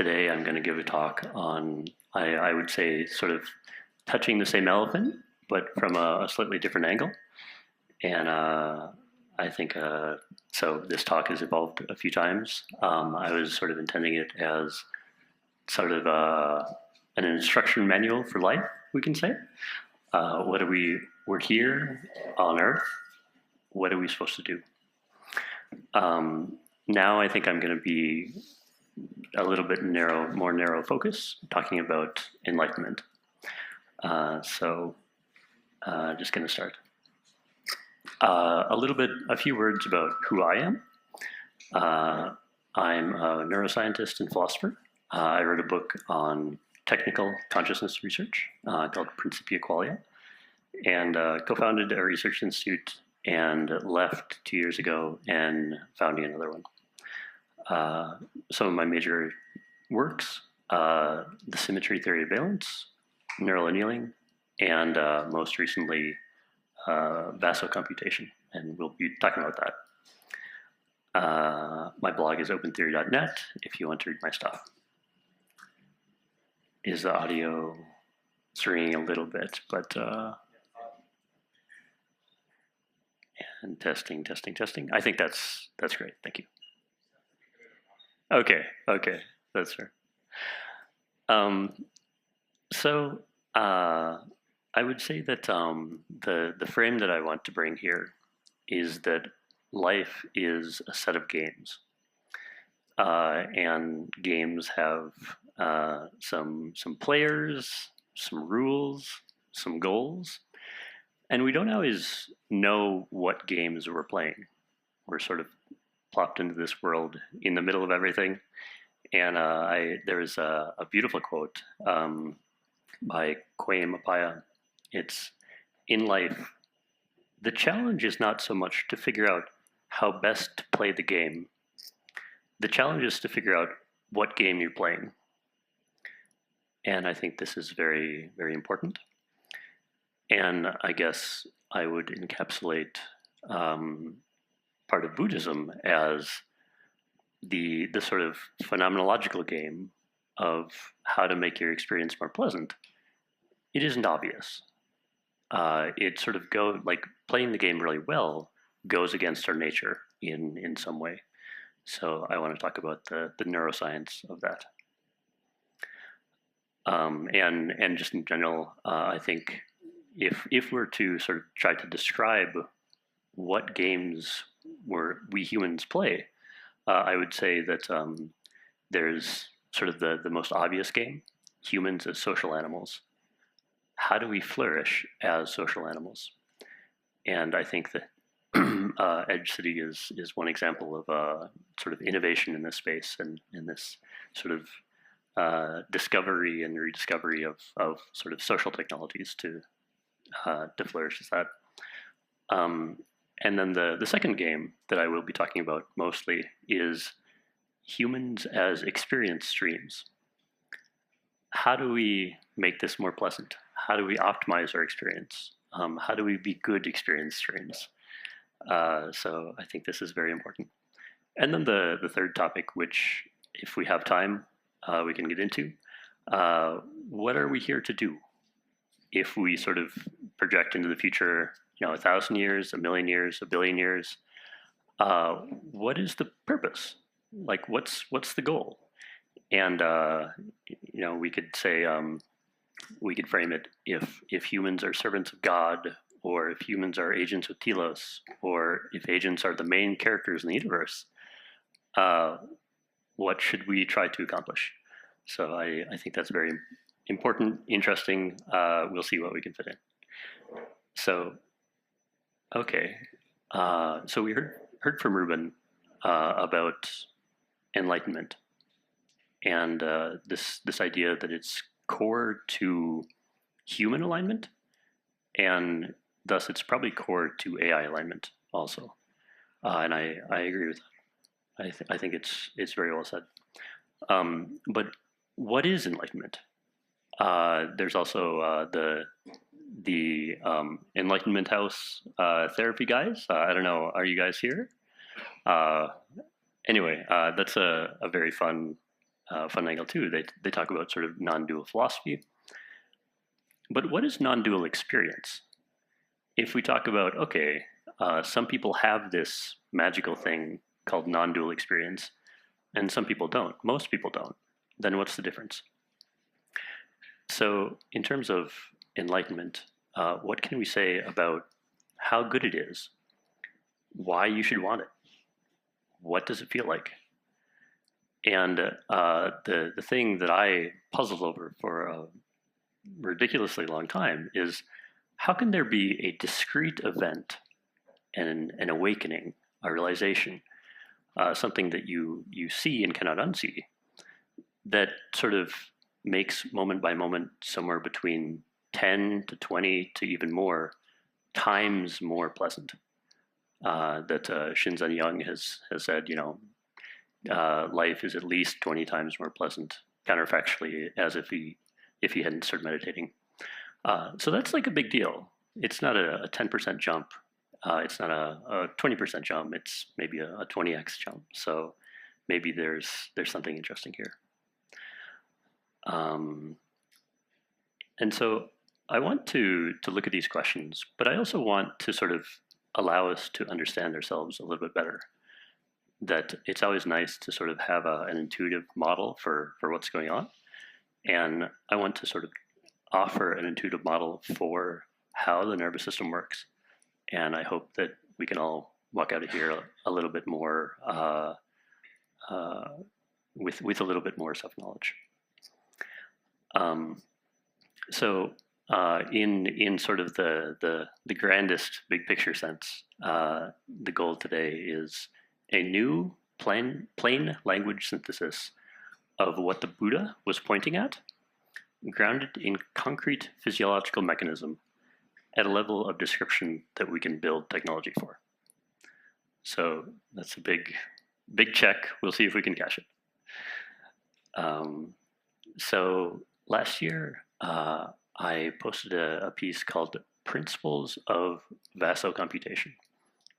Today I'm going to give a talk on, I would say, sort of touching the same elephant, but from a slightly different angle. And I think, so this talk has evolved a few times. I was sort of intending it as sort of an instruction manual for life, we can say. We're here on Earth. What are we supposed to do? Now I think I'm going to be a little bit more narrow focus, talking about enlightenment. Just going to start. A few words about who I am. I'm a neuroscientist and philosopher. I wrote a book on technical consciousness research called Principia Qualia, and co-founded a research institute and left 2 years ago and founding another one. Some of my major works, the symmetry theory of valence, neural annealing, and most recently, vasocomputation, and we'll be talking about that. My blog is opentheory.net if you want to read my stuff. Is the audio ringing a little bit, but and testing. I think that's great. Thank you. Okay, that's fair. I would say that the frame that I want to bring here is that life is a set of games, and games have some players, some rules, some goals, and we don't always know what games we're playing. We're sort of plopped into this world in the middle of everything. And there's a beautiful quote by Quayam. It's, in life, the challenge is not so much to figure out how best to play the game. The challenge is to figure out what game you're playing. And I think this is very, very important. And I guess I would encapsulate part of Buddhism as the sort of phenomenological game of how to make your experience more pleasant. It isn't obvious. It sort of like playing the game really well goes against our nature in some way. So I want to talk about the neuroscience of that. And just in general, I think if we're to sort of try to describe what games we humans play, I would say that there's sort of the most obvious game, humans as social animals. How do we flourish as social animals? And I think that Edge City is one example of sort of innovation in this space and in this sort of discovery and rediscovery of sort of social technologies to flourish as that. And then the second game that I will be talking about mostly is humans as experience streams. How do we make this more pleasant? How do we optimize our experience? How do we be good experience streams? So I think this is very important. And then the third topic, which if we have time, we can get into, what are we here to do? If we sort of project into the future, 1,000 years, 1,000,000 years, 1,000,000,000 years, what is the purpose? Like, what's the goal? And we could say, we could frame it if humans are servants of God, or if humans are agents of telos, or if agents are the main characters in the universe, what should we try to accomplish? So I think that's very important, interesting. We'll see what we can fit in. So, okay. So we heard from Ruben about enlightenment and this idea that it's core to human alignment, and thus it's probably core to AI alignment also. And I agree with that. I think it's very well said. But what is enlightenment? There's also the Enlightenment House therapy guys. I don't know, are you guys here? Anyway, that's a very fun fun angle too. They talk about sort of non-dual philosophy. But what is non-dual experience? If we talk about, okay, some people have this magical thing called non-dual experience, and some people don't. Most people don't. Then what's the difference? So in terms of enlightenment, what can we say about how good it is, why you should want it, what does it feel like? And the thing that I puzzled over for a ridiculously long time is, how can there be a discrete event and an awakening, a realization, something that you see and cannot unsee, that sort of makes moment by moment somewhere between 10 to 20 to even more times more pleasant? That Shinzen Young has said, life is at least 20 times more pleasant, counterfactually, as if he hadn't started meditating. So that's like a big deal. It's not a 10% jump. It's not a 20% jump. It's maybe a 20x jump. So maybe there's something interesting here. And so I want to look at these questions, but I also want to sort of allow us to understand ourselves a little bit better. That it's always nice to sort of have an intuitive model for what's going on. And I want to sort of offer an intuitive model for how the nervous system works. And I hope that we can all walk out of here a little bit more with a little bit more self-knowledge. So in sort of the grandest big picture sense, the goal today is a new plain language synthesis of what the Buddha was pointing at, grounded in concrete physiological mechanism at a level of description that we can build technology for. So that's a big check. We'll see if we can cash it. So last year, I posted a piece called Principles of Vasocomputation.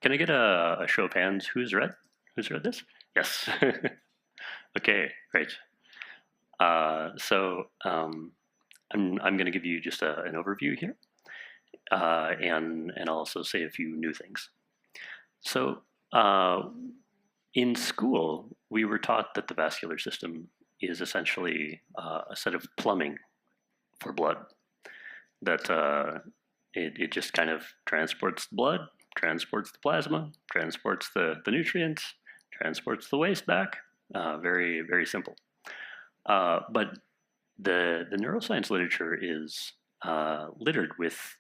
Can I get a show of hands? Who's read this? Yes. Okay, great. So I'm going to give you just an overview here, and I'll also say a few new things. So in school, we were taught that the vascular system is essentially a set of plumbing for blood. That it just kind of transports the blood, transports the plasma, transports the nutrients, transports the waste back. Very, very simple. But the neuroscience literature is littered with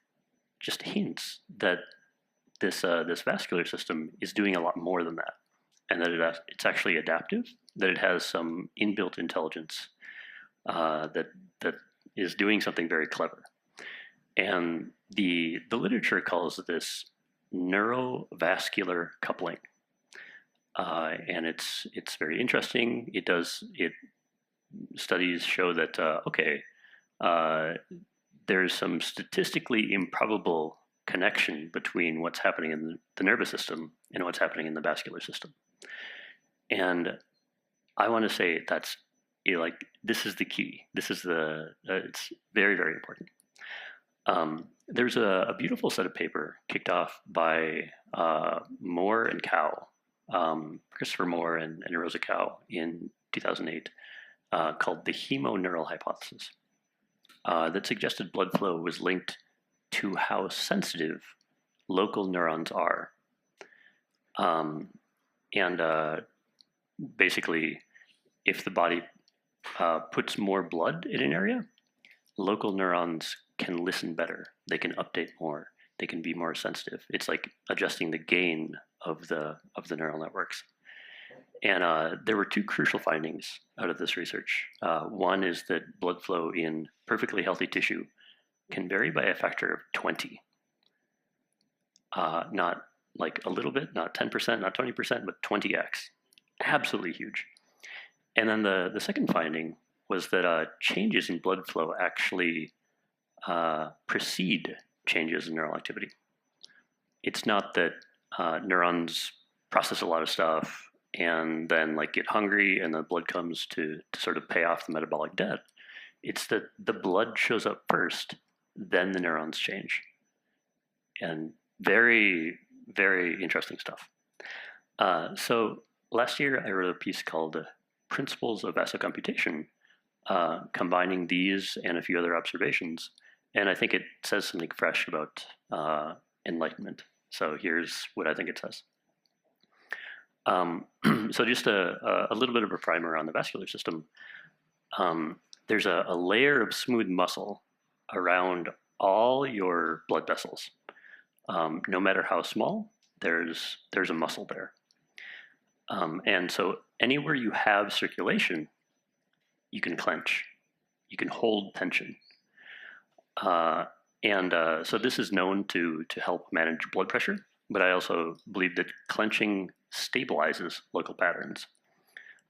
just hints that this vascular system is doing a lot more than that, and that it's actually adaptive, that it has some inbuilt intelligence that is doing something very clever. And the literature calls this neurovascular coupling. And it's very interesting. Studies show that there's some statistically improbable connection between what's happening in the nervous system and what's happening in the vascular system. And I want to say that's this is the key. This is it's very, very important. There's a beautiful set of paper kicked off by Moore and Cow, Christopher Moore and Rosa Cow in 2008, called the hemoneural hypothesis, that suggested blood flow was linked to how sensitive local neurons are. Basically, if the body puts more blood in an area, local neurons can listen better. They can update more. They can be more sensitive. It's like adjusting the gain of the neural networks. And there were two crucial findings out of this research. One is that blood flow in perfectly healthy tissue can vary by a factor of 20. Not like a little bit, not 10%, not 20%, but 20x. Absolutely huge. And then the second finding was that changes in blood flow actually precede changes in neural activity. It's not that neurons process a lot of stuff and then like get hungry and the blood comes to sort of pay off the metabolic debt. It's that the blood shows up first, then the neurons change. And very, very interesting stuff. So last year I wrote a piece called Principles of Vasocomputation, combining these and a few other observations. And I think it says something fresh about Enlightenment. So here's what I think it says. So just a little bit of a primer on the vascular system. There's a layer of smooth muscle around all your blood vessels. No matter how small, there's a muscle there. And so anywhere you have circulation, you can clench, you can hold tension. So this is known to help manage blood pressure, but I also believe that clenching stabilizes local patterns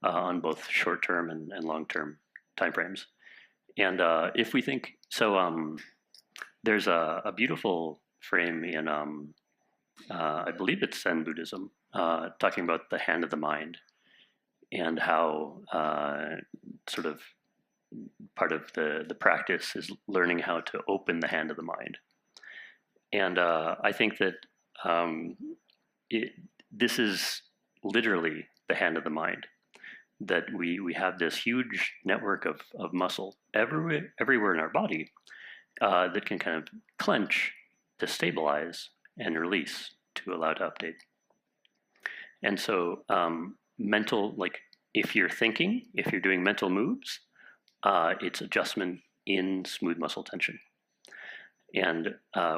on both short-term and long-term timeframes. And if we think, so there's a beautiful frame in, I believe it's Zen Buddhism, talking about the hand of the mind and how sort of part of the practice is learning how to open the hand of the mind. And I think that this is literally the hand of the mind, that we have this huge network of muscle everywhere in our body that can kind of clench to stabilize and release to allow to update. And so mental, like if you're thinking, if you're doing mental moves, it's adjustment in smooth muscle tension. And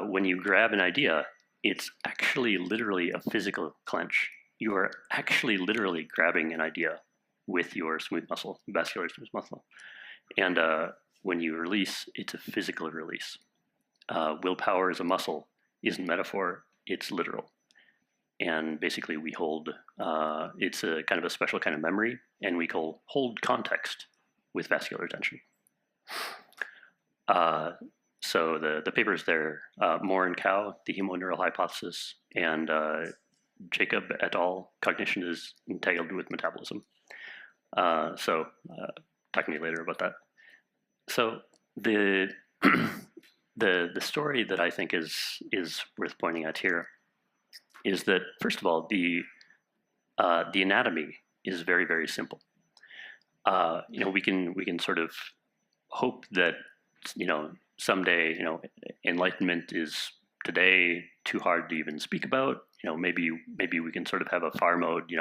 when you grab an idea, it's actually literally a physical clench. You are actually literally grabbing an idea with your smooth muscle, vascular smooth muscle. And when you release, it's a physical release. Willpower as a muscle isn't metaphor, it's literal. And basically we hold, it's a kind of a special kind of memory, and we hold context with vascular tension. So the papers there, Moore and Cow, the hemoneural hypothesis, and Jacob et al., cognition is entangled with metabolism. So talk to me later about that. So the story that I think is worth pointing out here is that, first of all, the anatomy is very, very simple. We can sort of hope that someday enlightenment is today too hard to even speak about. Maybe we can sort of have a far mode.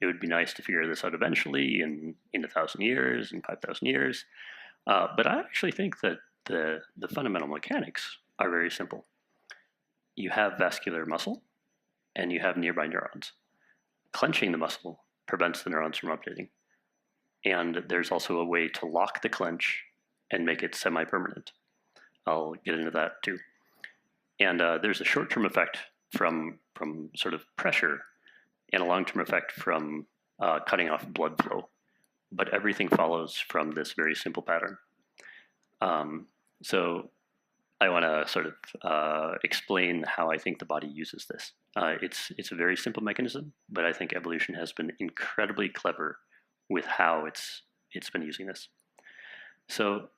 It would be nice to figure this out eventually in 1,000 years, in 5,000 years. But I actually think that the fundamental mechanics are very simple. You have vascular muscle, and you have nearby neurons. Clenching the muscle prevents the neurons from updating. And there's also a way to lock the clench and make it semi-permanent. I'll get into that too. And there's a short-term effect from sort of pressure and a long-term effect from cutting off blood flow. But everything follows from this very simple pattern. So I want to sort of explain how I think the body uses this. It's a very simple mechanism, but I think evolution has been incredibly clever with how it's been using this. So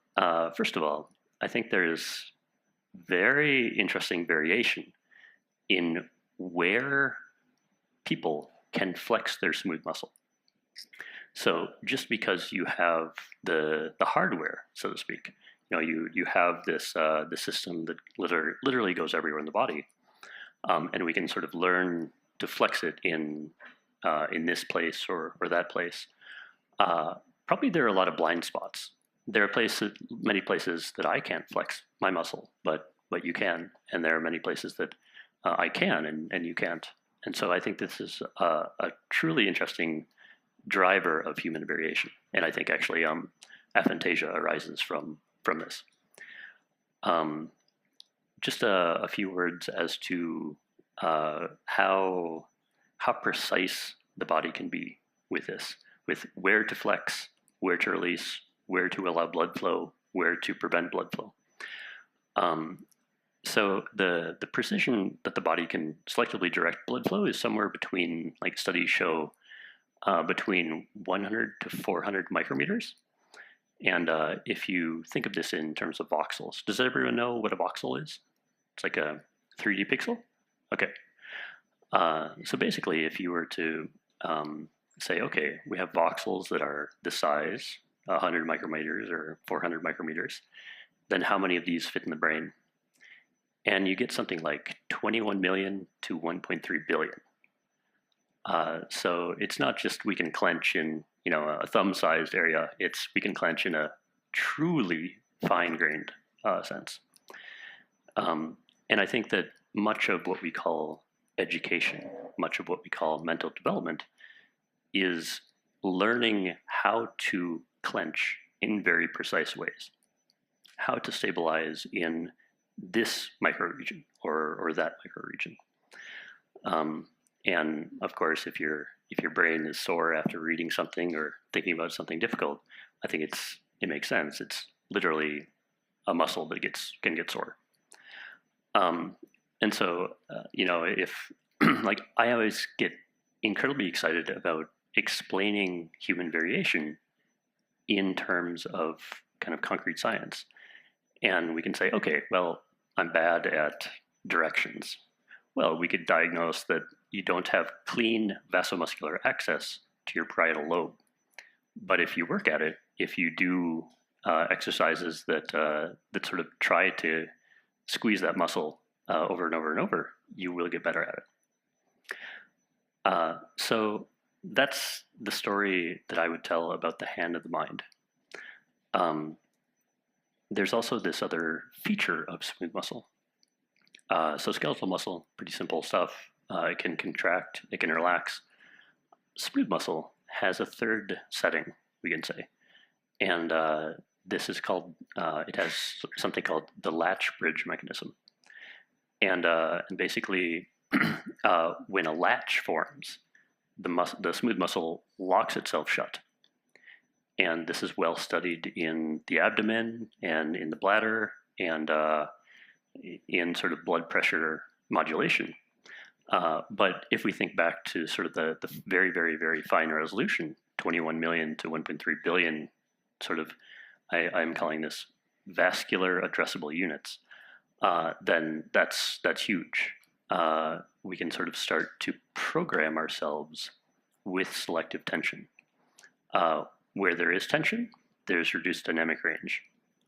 first of all, I think there is very interesting variation in where people can flex their smooth muscle. So just because you have the hardware, so to speak, you have this the system that literally goes everywhere in the body, and we can sort of learn to flex it in this place or that place. Probably there are a lot of blind spots. There are many places that I can't flex my muscle, but you can, and there are many places that I can and you can't. And so I think this is a truly interesting driver of human variation, and I think actually aphantasia arises from this. Just a few words as to how precise the body can be with this, with where to flex, where to release, where to allow blood flow, where to prevent blood flow. So the precision that the body can selectively direct blood flow is somewhere between, like studies show, between 100 to 400 micrometers. And if you think of this in terms of voxels, does everyone know what a voxel is? It's like a 3D pixel? Okay. So basically, if you were to say, okay, we have voxels that are this size, 100 micrometers or 400 micrometers, then how many of these fit in the brain? And you get something like 21 million to 1.3 billion. So it's not just we can clench in a thumb-sized area. It's we can clench in a truly fine-grained sense. And I think that much of what we call education, much of what we call mental development, is learning how to clench in very precise ways, how to stabilize in this microregion or that microregion. And of course, if your brain is sore after reading something or thinking about something difficult, I think it makes sense. It's literally a muscle that can get sore. And so, if like I always get incredibly excited about explaining human variation in terms of kind of concrete science. And we can say, okay, well, I'm bad at directions. Well, we could diagnose that you don't have clean vasomuscular access to your parietal lobe. But if you work at it, if you do exercises that sort of try to squeeze that muscle over and over and over, you will get better at it. So that's the story that I would tell about the hand of the mind. There's also this other feature of smooth muscle. So skeletal muscle, pretty simple stuff. It can contract, it can relax. Smooth muscle has a third setting, we can say. And this is called, it has something called the latch-bridge mechanism. And basically, when a latch forms, the smooth muscle locks itself shut. And this is well studied in the abdomen and in the bladder and in sort of blood pressure modulation. But if we think back to sort of the very, very, very fine resolution, 21 million to 1.3 billion, sort of, I'm calling this vascular addressable units, then that's huge. We can sort of start to program ourselves with selective tension. Where there is tension, there's reduced dynamic range.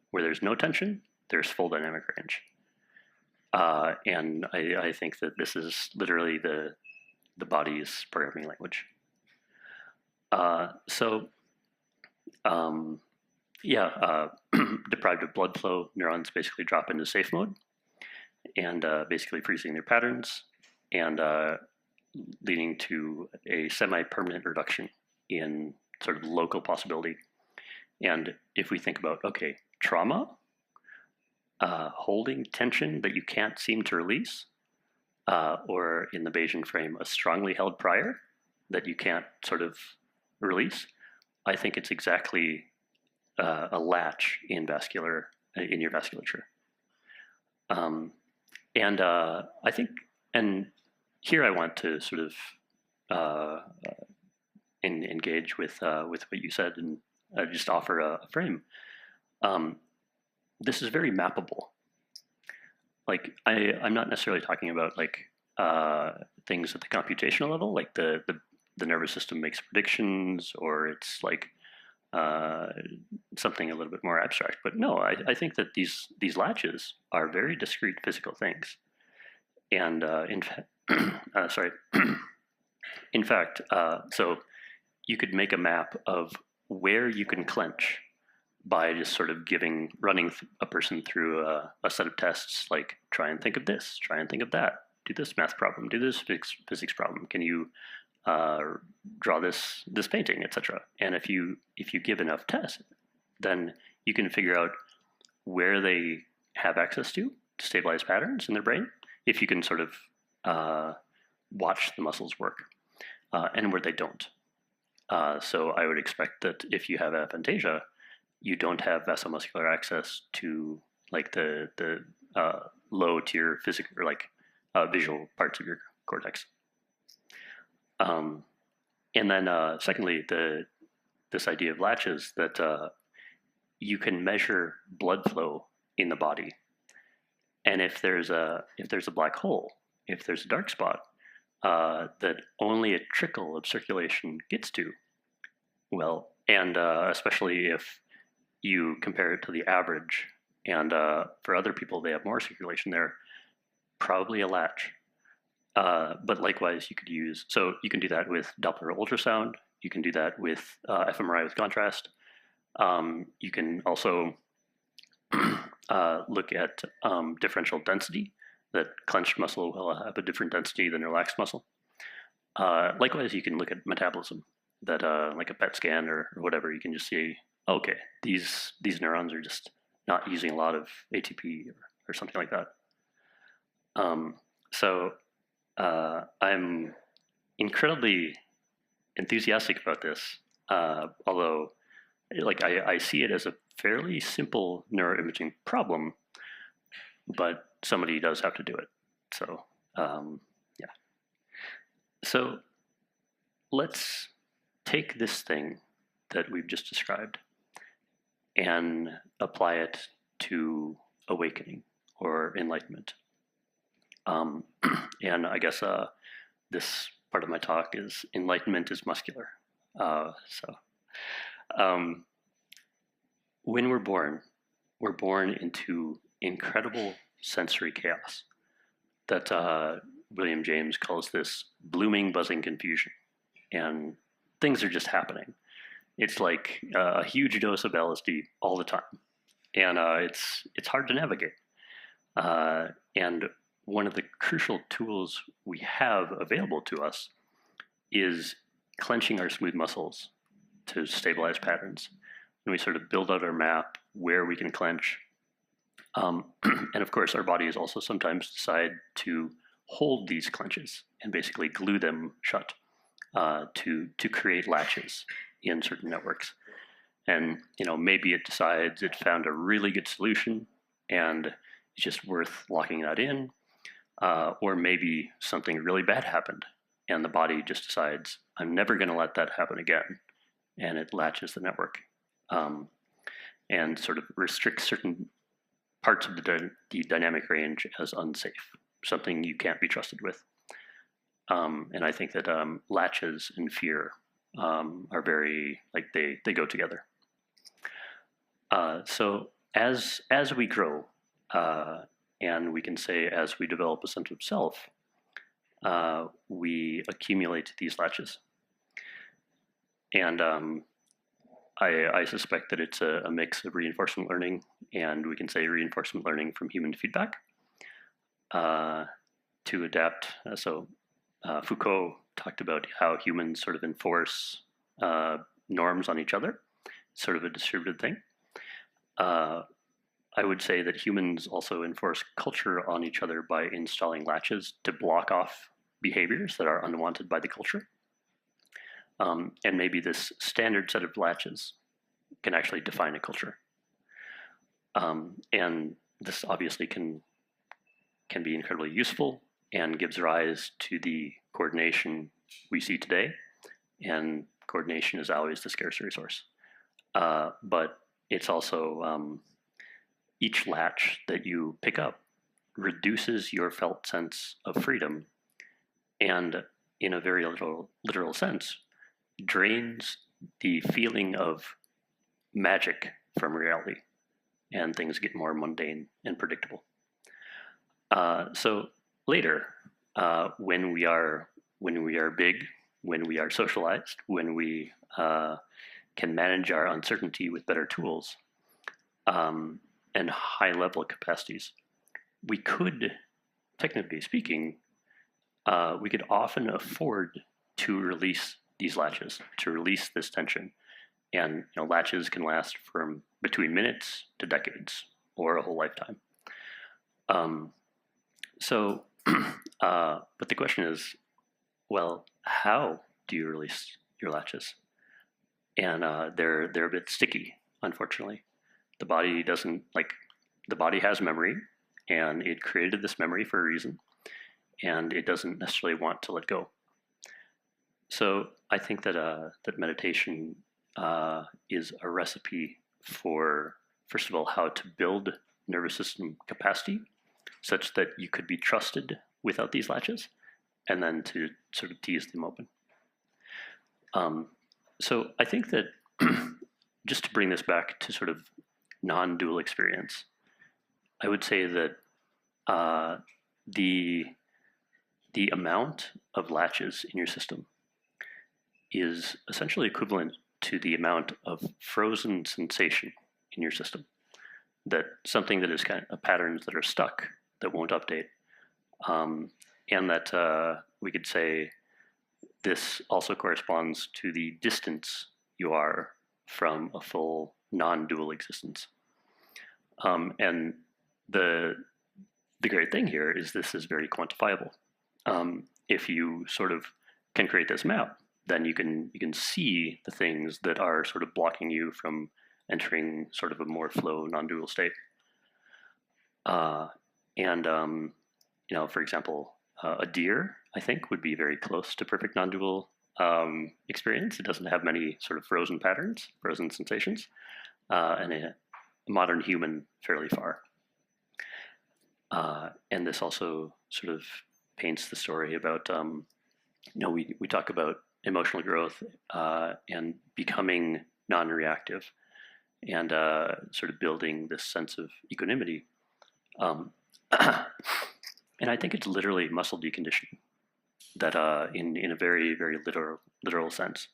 Where there's no tension, there's full dynamic range. And I think that this is literally the body's programming language. Deprived of blood flow, neurons basically drop into safe mode and basically freezing their patterns and leading to a semi-permanent reduction in sort of local possibility. And if we think about, okay, trauma, holding tension that you can't seem to release, or in the Bayesian frame, a strongly held prior that you can't sort of release, I think it's exactly a latch in your vasculature. I think, and here I want to sort of engage with what you said and just offer a frame. This is very mappable. Like I'm not necessarily talking about like things at the computational level, like the nervous system makes predictions, or it's like something a little bit more abstract. But no, I think that these latches are very discrete physical things. And in fact, so you could make a map of where you can clench by just sort of running a person through a set of tests, like try and think of this, try and think of that, do this math problem, do this physics problem. Can you draw this painting, etc. And if you give enough tests, then you can figure out where they have access to stabilize patterns in their brain, if you can sort of watch the muscles work, and where they don't. So I would expect that if you have aphantasia, you don't have vasomuscular access to like the low tier physical or like visual parts of your cortex. And then secondly, this idea of latches, that you can measure blood flow in the body, and if there's a black hole, if there's a dark spot that only a trickle of circulation gets to, well, and especially if you compare it to the average, and for other people they have more circulation there, probably a latch. But likewise, you could use, so you can do that with Doppler ultrasound. You can do that with fMRI with contrast. You can also look at differential density, that clenched muscle will have a different density than relaxed muscle. Likewise, you can look at metabolism, that like a PET scan or whatever, you can just see, okay, these neurons are just not using a lot of ATP or something like that. So I'm incredibly enthusiastic about this, although like I see it as a fairly simple neuroimaging problem, but somebody does have to do it. So yeah. So let's take this thing that we've just described and apply it to awakening or enlightenment. And I guess this part of my talk is enlightenment is muscular. When we're born into incredible sensory chaos that William James calls this blooming, buzzing confusion. And things are just happening. It's like a huge dose of LSD all the time. And it's hard to navigate. And one of the crucial tools we have available to us is clenching our smooth muscles to stabilize patterns. And we sort of build out our map where we can clench. And of course, our bodies also sometimes decide to hold these clenches and basically glue them shut to create latches in certain networks. And maybe it decides it found a really good solution and it's just worth locking that in. Or maybe something really bad happened and the body just decides, I'm never going to let that happen again. And it latches the network and sort of restricts certain parts of the dynamic range as unsafe, something you can't be trusted with. And I think that latches and fear are very, like they go together. So as we grow, and we can say as we develop a sense of self, we accumulate these latches. And I suspect that it's a mix of reinforcement learning, and we can say reinforcement learning from human feedback to adapt. Foucault talked about how humans sort of enforce norms on each other, sort of a distributed thing. I would say that humans also enforce culture on each other by installing latches to block off behaviors that are unwanted by the culture. And maybe this standard set of latches can actually define a culture. And this obviously can be incredibly useful and gives rise to the coordination we see today. And coordination is always the scarce resource. But it's also each latch that you pick up reduces your felt sense of freedom, and in a very literal sense, drains the feeling of magic from reality, and things get more mundane and predictable. So later, when we are big, when we are socialized, when we can manage our uncertainty with better tools and high-level capacities, we could, technically speaking, we could often afford to release these latches, to release this tension. And latches can last from between minutes to decades or a whole lifetime. But the question is, well, how do you release your latches? And they're a bit sticky, unfortunately. The body the body has memory, and it created this memory for a reason, and it doesn't necessarily want to let go. So I think that that meditation is a recipe for, first of all, how to build nervous system capacity such that you could be trusted without these latches, and then to sort of tease them open. So I think that just to bring this back to sort of non-dual experience, I would say that the amount of latches in your system is essentially equivalent to the amount of frozen sensation in your system. That something that is kind of patterns that are stuck that won't update, and that we could say this also corresponds to the distance you are from a full non-dual existence. And the great thing here is this is very quantifiable. If you sort of can create this map, then you can see the things that are sort of blocking you from entering sort of a more flow non-dual state. You know, for example, a deer, I think, would be very close to perfect non-dual experience. It doesn't have many sort of frozen patterns, frozen sensations, and a modern human fairly far. And this also sort of paints the story about, you know, we talk about emotional growth and becoming non-reactive and sort of building this sense of equanimity. And I think it's literally muscle deconditioning that in a very, very literal sense,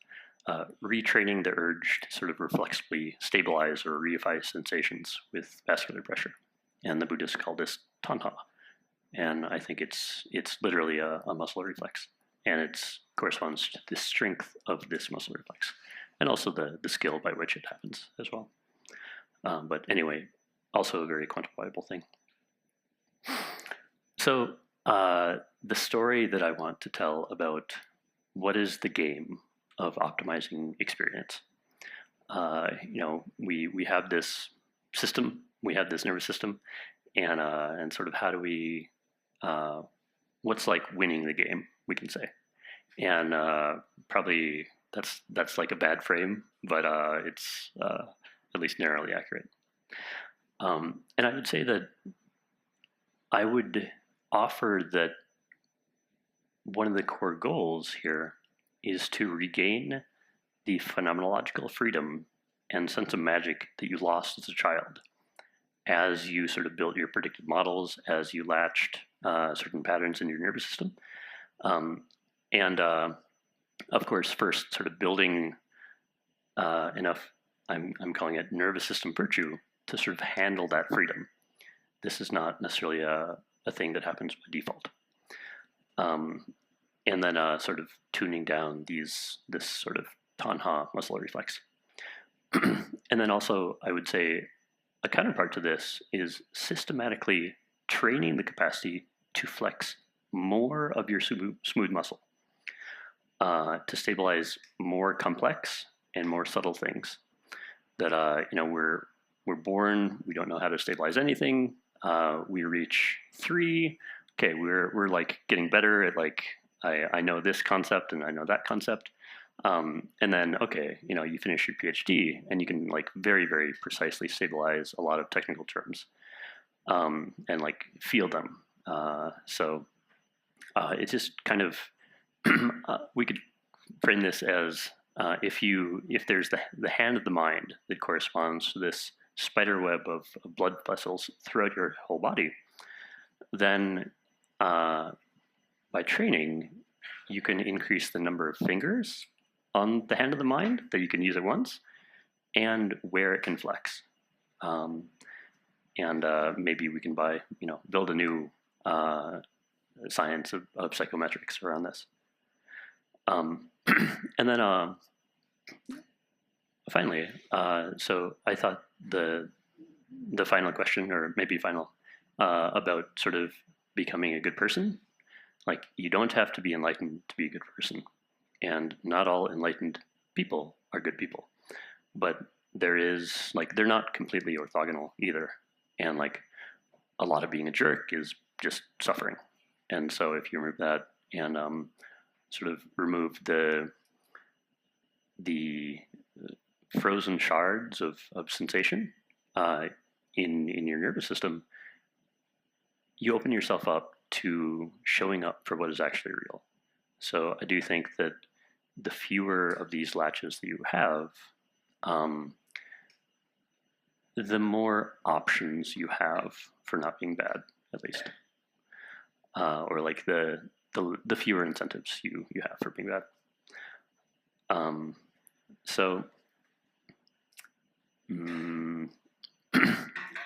retraining the urge to sort of reflexively stabilize or reify sensations with vascular pressure. And the Buddhists call this tanha. And I think it's literally a muscle reflex. And it corresponds to the strength of this muscle reflex and also the skill by which it happens as well. But anyway, also a very quantifiable thing. So the story that I want to tell about what is the game of optimizing experience. You know, we have this system, we have this nervous system, and sort of how do we, what's like winning the game, we can say. And probably that's like a bad frame, but it's at least narrowly accurate. And I would say that I would offer that one of the core goals here is to regain the phenomenological freedom and sense of magic that you lost as a child as you sort of built your predictive models, as you latched certain patterns in your nervous system. And of course, first sort of building enough, I'm calling it nervous system virtue, to sort of handle that freedom. This is not necessarily a thing that happens by default. And then sort of tuning down this sort of tanha muscle reflex. And then also, I would say a counterpart to this is systematically training the capacity to flex more of your smooth muscle, to stabilize more complex and more subtle things that you know, we're born, we don't know how to stabilize anything. We reach 3. Okay, we're like getting better at like I know this concept and I know that concept. And then, okay, you know, you finish your PhD and you can like very, very precisely stabilize a lot of technical terms and like feel them. So it's just kind of, we could frame this as if there's the hand of the mind that corresponds to this spider web of blood vessels throughout your whole body, then by training, you can increase the number of fingers on the hand of the mind that you can use at once, and where it can flex. And maybe we can build a new science of psychometrics around this. And then finally, so I thought the final question, or maybe final, about sort of becoming a good person. Like, you don't have to be enlightened to be a good person. And not all enlightened people are good people. But there is, like, they're not completely orthogonal either. And, like, a lot of being a jerk is just suffering. And so if you remove that and sort of remove the frozen shards of sensation in your nervous system, you open yourself up to showing up for what is actually real. So I do think that the fewer of these latches that you have, the more options you have for not being bad, at least, or like the fewer incentives you have for being bad.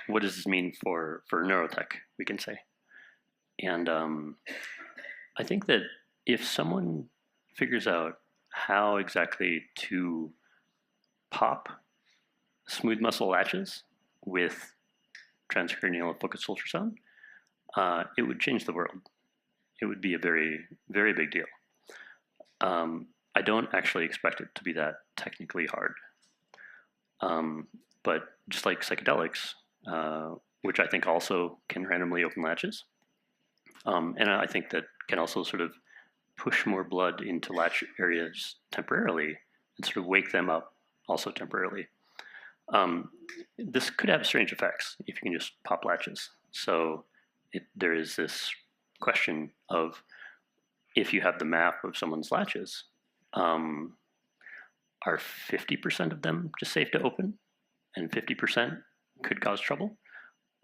What does this mean for neurotech, we can say? And I think that if someone figures out how exactly to pop smooth muscle latches with transcranial focused ultrasound, it would change the world. It would be a very, very big deal. I don't actually expect it to be that technically hard. But just like psychedelics, which I think also can randomly open latches, and I think that can also sort of push more blood into latch areas temporarily and sort of wake them up also temporarily. This could have strange effects if you can just pop latches. So there is this question of, if you have the map of someone's latches, are 50% of them just safe to open and 50% could cause trouble?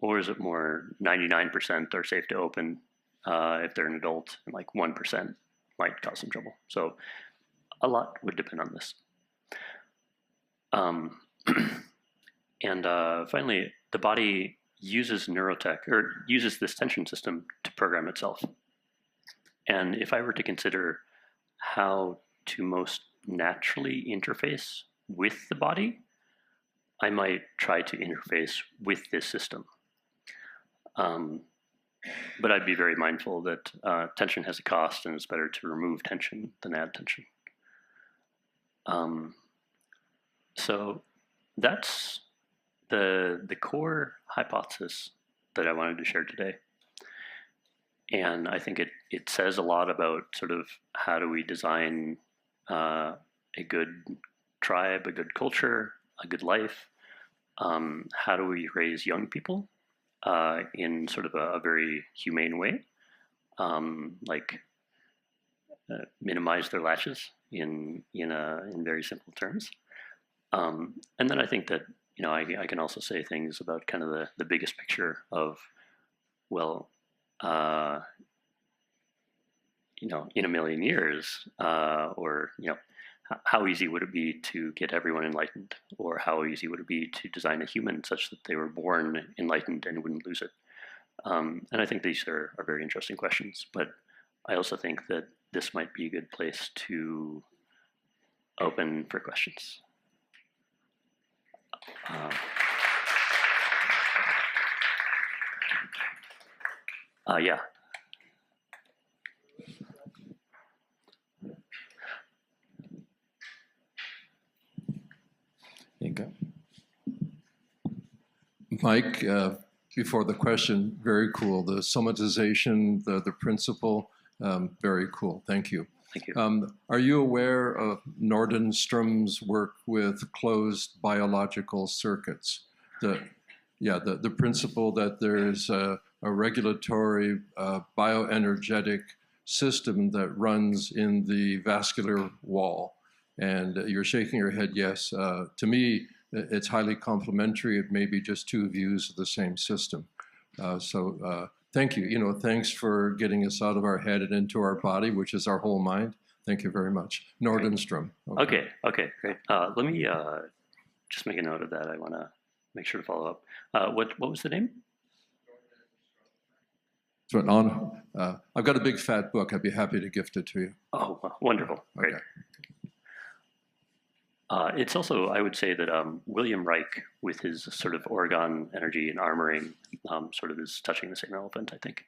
Or is it more 99% are safe to open if they're an adult, and like 1% might cause some trouble? So a lot would depend on this. And finally, the body uses neurotech, or uses this tension system to program itself. And if I were to consider how to most naturally interface with the body, I might try to interface with this system. But I'd be very mindful that tension has a cost, and it's better to remove tension than add tension. So that's the core hypothesis that I wanted to share today. And I think it says a lot about sort of how do we design a good tribe, a good culture, a good life. How do we raise young people in sort of a very humane way, like minimize their latches in very simple terms. And then I think that, you know, I can also say things about kind of the biggest picture of, well, you know, in a million years, or, you know, how easy would it be to get everyone enlightened? Or how easy would it be to design a human such that they were born enlightened and wouldn't lose it? And I think these are very interesting questions, but I also think that this might be a good place to open for questions. Yeah. There you go. Mike, before the question, very cool. The somatization, the principle, very cool. Thank you. Thank you. Are you aware of Nordenstrom's work with closed biological circuits? The principle that there's a regulatory bioenergetic system that runs in the vascular wall. And you're shaking your head, yes. To me, it's highly complementary. It may be just two views of the same system. Thank you. You know, thanks for getting us out of our head and into our body, which is our whole mind. Thank you very much. Nordenstrom. Okay, great. Let me just make a note of that. I want to make sure to follow up. What was the name? So I've got a big fat book. I'd be happy to gift it to you. Oh, wonderful. Great. Okay. It's also, I would say that William Reich, with his sort of orgone energy and armoring, sort of is touching the same elephant, I think.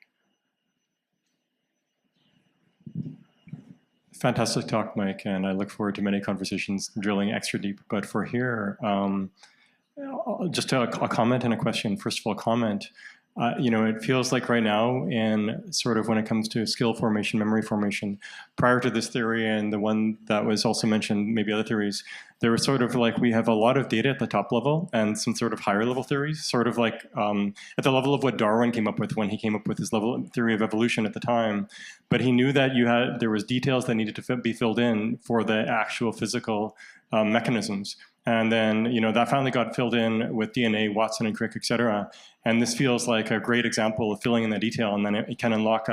Fantastic talk, Mike, and I look forward to many conversations drilling extra deep. But for here, just a comment and a question. First of all, comment. it feels like right now, in sort of when it comes to skill formation, memory formation, prior to this theory and the one that was also mentioned, maybe other theories, there was sort of like we have a lot of data at the top level and some sort of higher level theories, sort of like at the level of what Darwin came up with when he came up with his theory of evolution at the time. But he knew that there was details that needed to be filled in for the actual physical mechanisms. And then, that finally got filled in with DNA, Watson and Crick, et cetera. And this feels like a great example of filling in the detail. And then it can unlock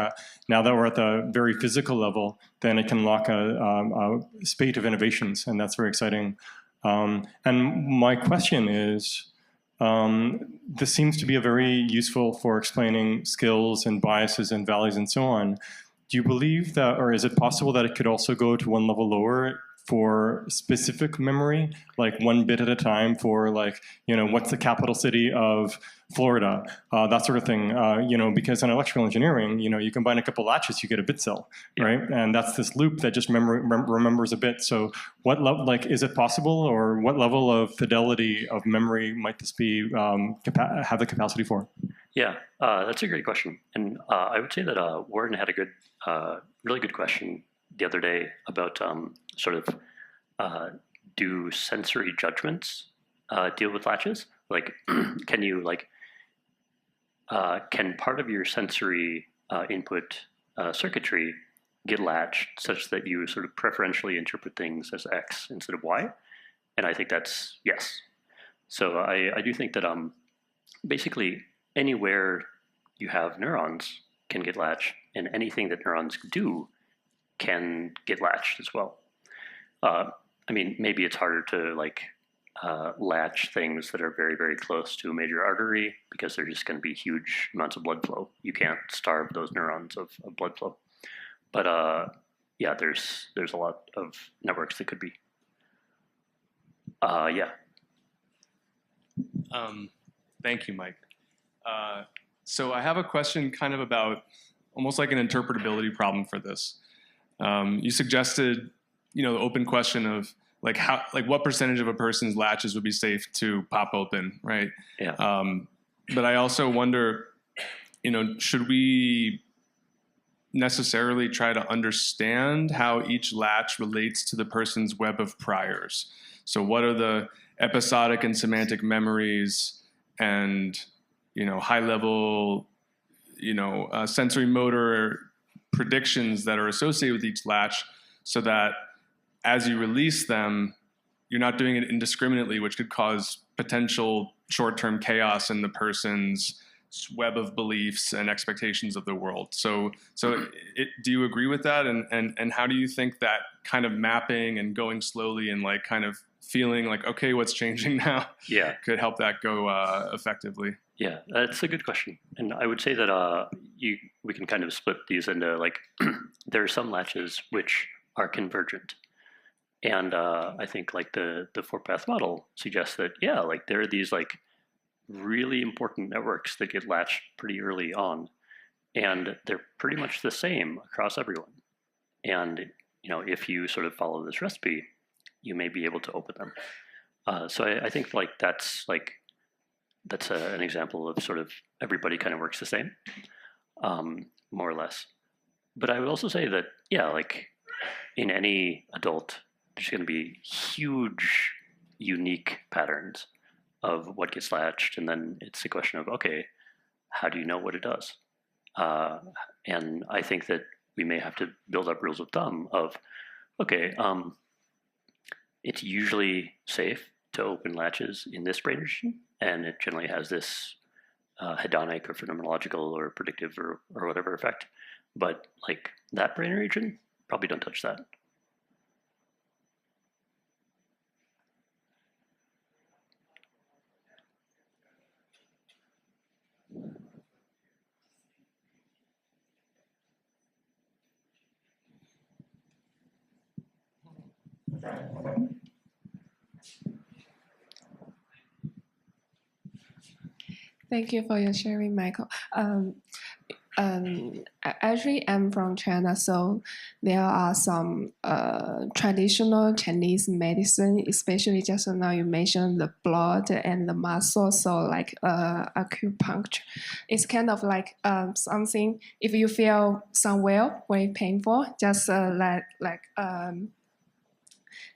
now that we're at the very physical level, then it can unlock a spate of innovations. And that's very exciting. And my question is, this seems to be a very useful for explaining skills and biases and values and so on. Do you believe that, or is it possible that it could also go to one level lower for specific memory, like one bit at a time for like, what's the capital city of Florida, that sort of thing, because in electrical engineering, you combine a couple latches, you get a bit cell, right? And that's this loop that just remembers a bit. So what level, is it possible, or what level of fidelity of memory might this be, have the capacity for? Yeah, that's a great question. And I would say that Warren had a good, really good question the other day about sort of do sensory judgments deal with latches? Like, can you can part of your sensory input circuitry get latched such that you sort of preferentially interpret things as X instead of Y? And I think that's yes. So I do think that basically anywhere you have neurons can get latched, and anything that neurons do can get latched as well. I mean, maybe it's harder to latch things that are very, very close to a major artery because they're just going to be huge amounts of blood flow. You can't starve those neurons of blood flow. But yeah, there's a lot of networks that could be. Yeah. Thank you, Mike. So I have a question kind of about almost like an interpretability problem for this. You suggested, the open question of what percentage of a person's latches would be safe to pop open, right? Yeah. But I also wonder, should we necessarily try to understand how each latch relates to the person's web of priors? So what are the episodic and semantic memories and, high level, sensory motor predictions that are associated with each latch, so that as you release them, you're not doing it indiscriminately, which could cause potential short-term chaos in the person's web of beliefs and expectations of the world. So do you agree with that? And how do you think that kind of mapping and going slowly and kind of feeling like, okay, what's changing now? Yeah. Could help that go effectively? Yeah, that's a good question. And I would say that we can kind of split these into there are some latches which are convergent. And I think the 4-path model suggests that, yeah, there are these really important networks that get latched pretty early on, and they're pretty much the same across everyone. And, if you sort of follow this recipe, you may be able to open them. So I think that's an example of sort of everybody kind of works the same, more or less. But I would also say that, yeah, in any adult, there's going to be huge, unique patterns of what gets latched. And then it's a question of, okay, how do you know what it does? And I think that we may have to build up rules of thumb of, okay, it's usually safe to open latches in this brain region, and it generally has this hedonic or phenomenological or predictive or whatever effect. But that brain region, probably don't touch that. Thank you for your sharing, Michael. Actually, I'm from China, so there are some traditional Chinese medicine, especially just now you mentioned the blood and the muscle, so like acupuncture. It's kind of like something, if you feel somewhere very painful, just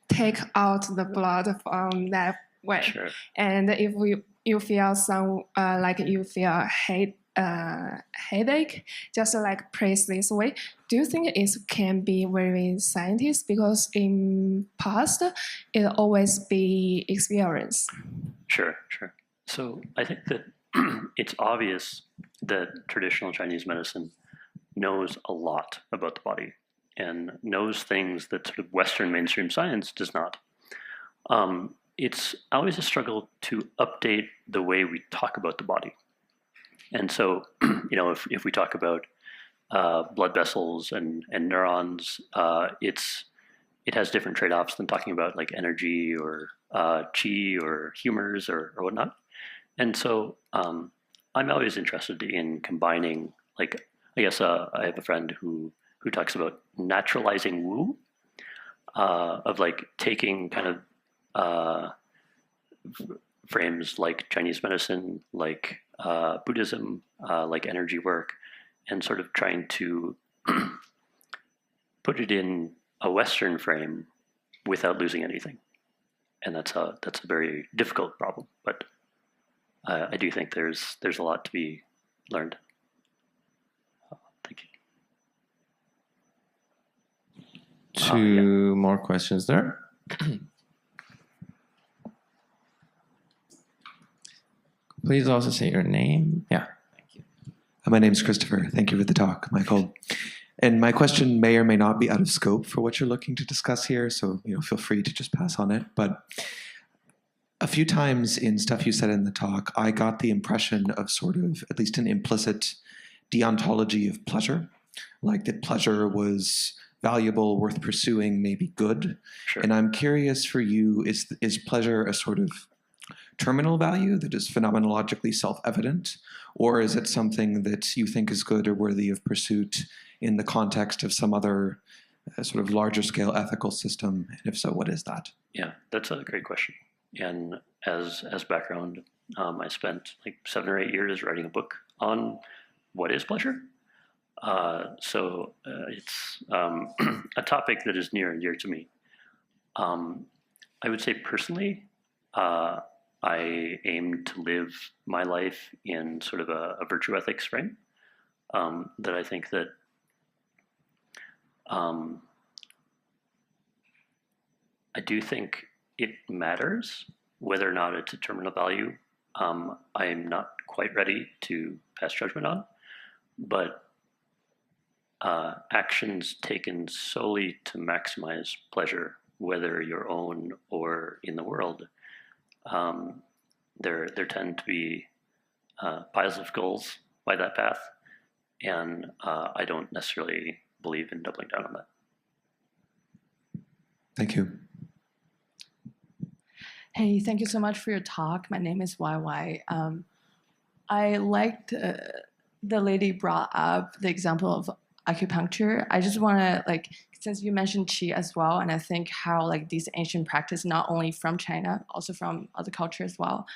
take out the blood from that way. Sure. And if you feel some like you feel headache, just like press this way. Do you think it can be very scientific? Because in past, it always be experience. Sure. So I think that it's obvious that traditional Chinese medicine knows a lot about the body and knows things that sort of Western mainstream science does not. It's always a struggle to update the way we talk about the body. And so, if we talk about blood vessels and neurons, it has different trade-offs than talking about like energy or chi or humors or whatnot. And so I'm always interested in combining, like, I guess I have a friend who talks about naturalizing Wu, of like taking kind of frames like Chinese medicine, like Buddhism, like energy work, and sort of trying to put it in a Western frame without losing anything. And that's a very difficult problem, but I do think there's a lot to be learned. Thank you. Two more questions there. Please also say your name. Yeah. Thank you. My name's Christopher. Thank you for the talk, Michael. And my question may or may not be out of scope for what you're looking to discuss here, so feel free to just pass on it. But a few times in stuff you said in the talk, I got the impression of sort of at least an implicit deontology of pleasure, like that pleasure was valuable, worth pursuing, maybe good. Sure. And I'm curious for you, is pleasure a sort of terminal value that is phenomenologically self-evident, or is it something that you think is good or worthy of pursuit in the context of some other sort of larger scale ethical system? And if so, what is that? Yeah, that's a great question. And as background, I spent like 7 or 8 years writing a book on what is pleasure. So it's a topic that is near and dear to me. I would say personally, I aim to live my life in sort of a virtue ethics frame, that I think that I do think it matters whether or not it's a terminal value. I am not quite ready to pass judgment on, but actions taken solely to maximize pleasure, whether your own or in the world, there tend to be piles of goals by that path, and I don't necessarily believe in doubling down on that. Thank you. Hey, thank you so much for your talk. My name is YY. I liked the lady brought up the example of acupuncture. I just want to, since you mentioned qi as well, and I think how these ancient practice, not only from China, also from other cultures as well,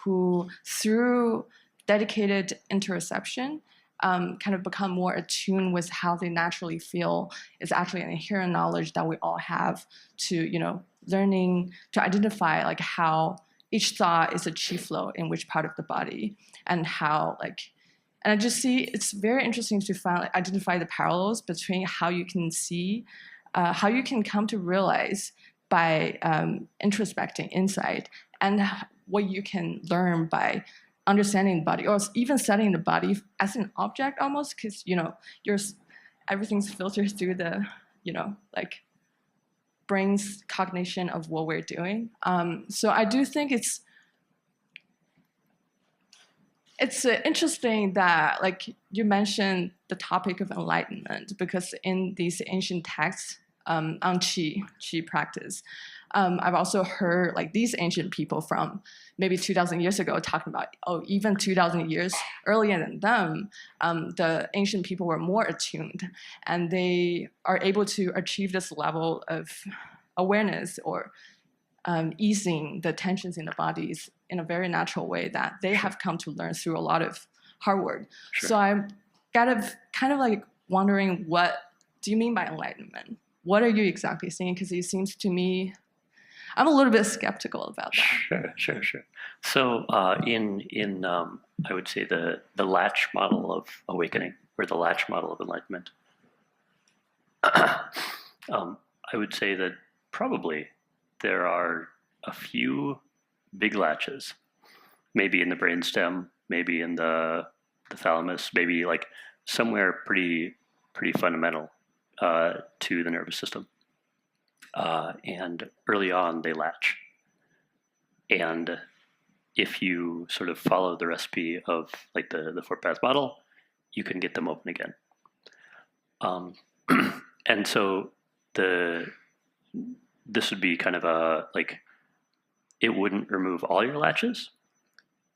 who through dedicated interoception kind of become more attuned with how they naturally feel is actually an inherent knowledge that we all have to, learning to identify how each thought is a qi flow in which part of the body, and how and I just see it's very interesting to identify the parallels between how you can see, how you can come to realize by introspecting inside, and what you can learn by understanding the body, or even studying the body as an object almost, because everything's filtered through the brain's cognition of what we're doing. So I do think it's interesting that you mentioned the topic of enlightenment, because in these ancient texts on qi practice, I've also heard like these ancient people from maybe 2,000 years ago talking about, oh, even 2,000 years earlier than them, the ancient people were more attuned, and they are able to achieve this level of awareness or easing the tensions in the bodies in a very natural way that they have come to learn through a lot of hard work. So I'm kind of like wondering, what do you mean by enlightenment? What are you exactly saying? Because it seems to me, I'm a little bit skeptical about that. Sure. So in I would say the latch model of awakening, or the latch model of enlightenment, I would say that probably there are a few big latches, maybe in the brainstem, maybe in the thalamus, maybe like somewhere pretty fundamental to the nervous system. And early on, they latch. And if you sort of follow the recipe of like the four-path model, you can get them open again. And so this would be kind of a, like, it wouldn't remove all your latches,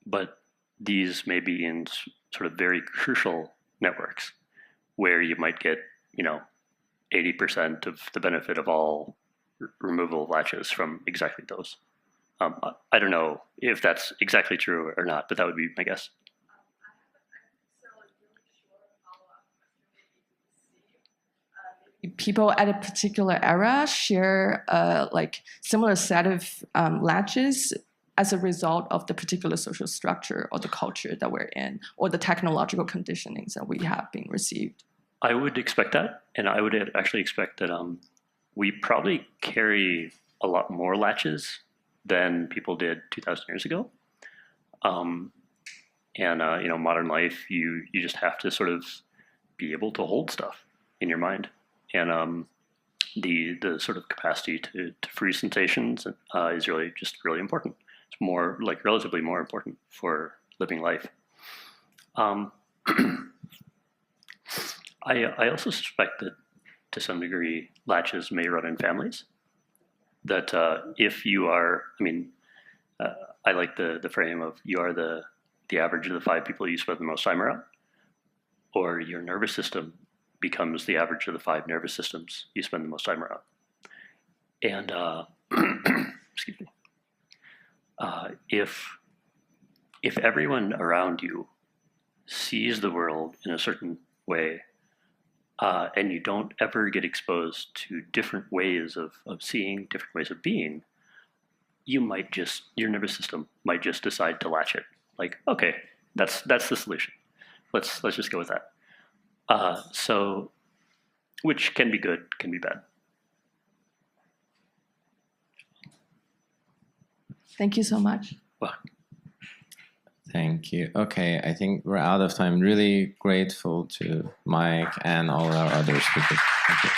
but these may be in sort of very crucial networks where you might get, 80% of the benefit of all removal of latches from exactly those. I don't know if that's exactly true or not, but that would be my guess. People at a particular era share like similar set of latches as a result of the particular social structure or the culture that we're in, or the technological conditionings that we have been received. I would expect that, and I would actually expect that we probably carry a lot more latches than people did 2,000 years ago. Modern life, you just have to sort of be able to hold stuff in your mind. And the sort of capacity to free sensations is really important. It's more, like, relatively more important for living life. I also suspect that to some degree latches may run in families. That if you are, I like the frame of you are the average of the 5 people you spend the most time around, or your nervous system becomes the average of the 5 nervous systems you spend the most time around. And excuse me, if everyone around you sees the world in a certain way, and you don't ever get exposed to different ways of seeing, different ways of being, your nervous system might just decide to latch it. Like, okay, that's the solution. Let's just go with that. So, which can be good, can be bad. Thank you so much. Well, Thank you. Okay, I think we're out of time. Really grateful to Mike and all our other speakers. Thank you.